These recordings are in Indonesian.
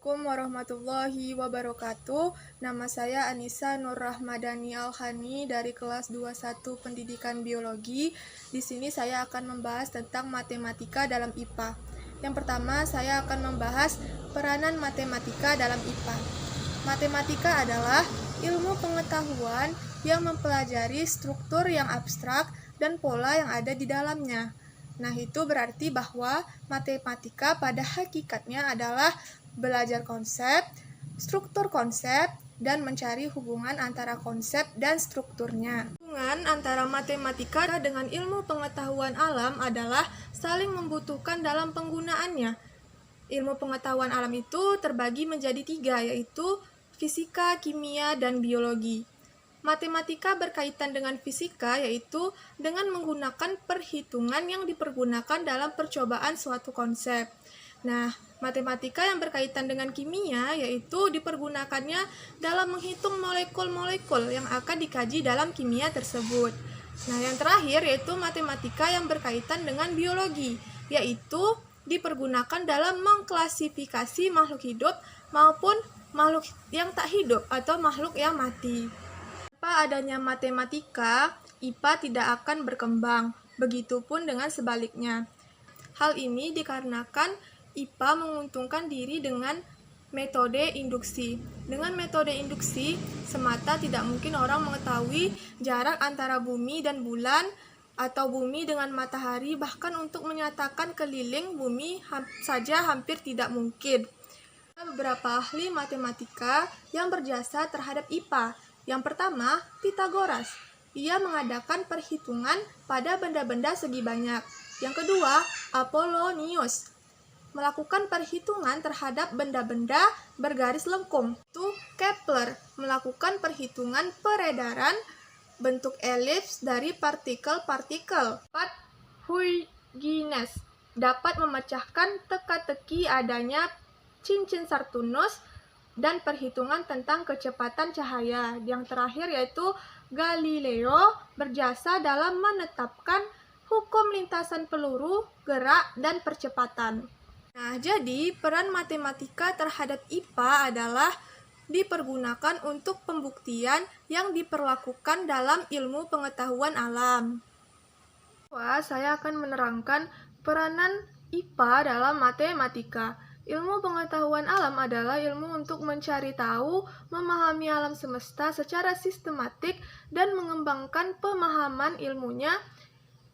Assalamualaikum warahmatullahi wabarakatuh. Nama saya Anissa Nur Rahmadani Alhani dari kelas 21 Pendidikan Biologi. Di sini saya akan membahas tentang matematika dalam IPA. Yang pertama, saya akan membahas peranan matematika dalam IPA. Matematika adalah ilmu pengetahuan yang mempelajari struktur yang abstrak dan pola yang ada di dalamnya. Nah, itu berarti bahwa matematika pada hakikatnya adalah belajar konsep, struktur konsep, dan mencari hubungan antara konsep dan strukturnya. Hubungan antara matematika dengan ilmu pengetahuan alam adalah saling membutuhkan dalam penggunaannya. Ilmu pengetahuan alam itu terbagi menjadi 3, yaitu fisika, kimia, dan biologi. Matematika berkaitan dengan fisika, yaitu dengan menggunakan perhitungan yang dipergunakan dalam percobaan suatu konsep. Nah, matematika yang berkaitan dengan kimia, yaitu dipergunakannya dalam menghitung molekul-molekul yang akan dikaji dalam kimia tersebut. Nah, yang terakhir yaitu matematika yang berkaitan dengan biologi, yaitu dipergunakan dalam mengklasifikasi makhluk hidup maupun makhluk yang tak hidup atau makhluk yang mati. Tanpa adanya matematika, IPA tidak akan berkembang, begitupun dengan sebaliknya. Hal ini dikarenakan IPA menguntungkan diri dengan metode induksi. Dengan metode induksi, semata tidak mungkin orang mengetahui jarak antara bumi dan bulan atau bumi dengan matahari, bahkan untuk menyatakan keliling bumi saja hampir tidak mungkin. Ada beberapa ahli matematika yang berjasa terhadap IPA. Yang pertama, Pythagoras. Ia mengadakan perhitungan pada benda-benda segi banyak. Yang kedua, Apollonius melakukan perhitungan terhadap benda-benda bergaris lengkung. Itu Kepler melakukan perhitungan peredaran bentuk elips dari partikel-partikel. Huygens dapat memecahkan teka-teki adanya cincin Saturnus dan perhitungan tentang kecepatan cahaya. Yang terakhir yaitu Galileo berjasa dalam menetapkan hukum lintasan peluru, gerak, dan percepatan. Nah, jadi peran matematika terhadap IPA adalah dipergunakan untuk pembuktian yang diperlakukan dalam ilmu pengetahuan alam. Saya akan menerangkan peranan IPA dalam matematika. Ilmu pengetahuan alam adalah ilmu untuk mencari tahu, memahami alam semesta secara sistematik, dan mengembangkan pemahaman ilmunya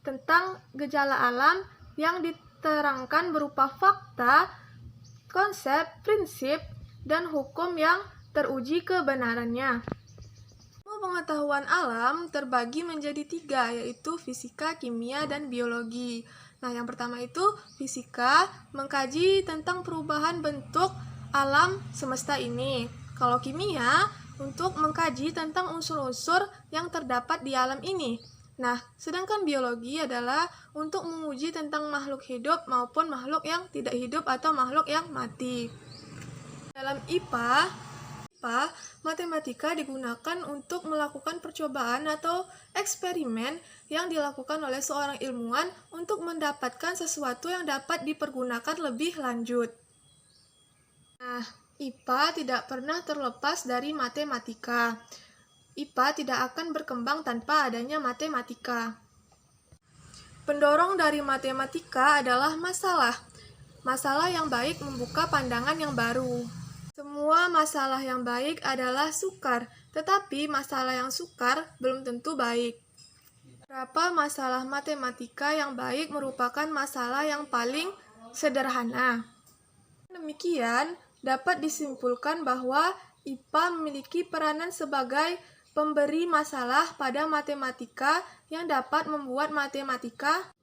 tentang gejala alam yang diterangkan berupa fakta, konsep, prinsip, dan hukum yang teruji kebenarannya. Ilmu pengetahuan alam terbagi menjadi 3, yaitu fisika, kimia, dan biologi. Nah, yang pertama itu fisika, mengkaji tentang perubahan bentuk alam semesta ini. Kalau kimia, untuk mengkaji tentang unsur-unsur yang terdapat di alam ini. Nah, sedangkan biologi adalah untuk menguji tentang makhluk hidup maupun makhluk yang tidak hidup atau makhluk yang mati. Dalam IPA, matematika digunakan untuk melakukan percobaan atau eksperimen yang dilakukan oleh seorang ilmuwan untuk mendapatkan sesuatu yang dapat dipergunakan lebih lanjut. Nah, IPA tidak pernah terlepas dari matematika. IPA tidak akan berkembang tanpa adanya matematika. Pendorong dari matematika adalah masalah. Masalah yang baik membuka pandangan yang baru. Semua masalah yang baik adalah sukar, tetapi masalah yang sukar belum tentu baik. Beberapa masalah matematika yang baik merupakan masalah yang paling sederhana. Demikian, dapat disimpulkan bahwa IPA memiliki peranan sebagai pemberi masalah pada matematika yang dapat membuat matematika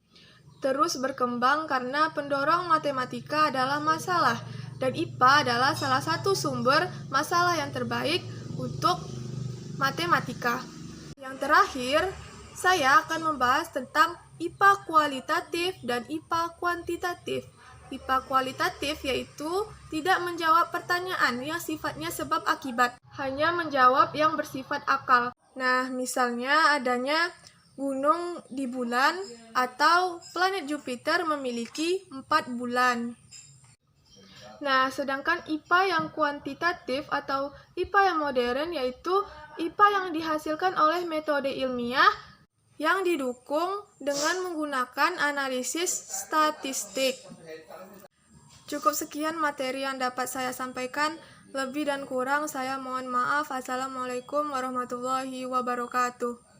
terus berkembang karena pendorong matematika adalah masalah. Dan IPA adalah salah satu sumber masalah yang terbaik untuk matematika. Yang terakhir, saya akan membahas tentang IPA kualitatif dan IPA kuantitatif. IPA kualitatif yaitu tidak menjawab pertanyaan yang sifatnya sebab akibat, hanya menjawab yang bersifat akal. Nah, misalnya adanya gunung di bulan atau planet Jupiter memiliki 4 bulan. Nah, sedangkan IPA yang kuantitatif atau IPA yang modern yaitu IPA yang dihasilkan oleh metode ilmiah yang didukung dengan menggunakan analisis statistik. Cukup sekian materi yang dapat saya sampaikan. Lebih dan kurang saya mohon maaf. Assalamualaikum warahmatullahi wabarakatuh.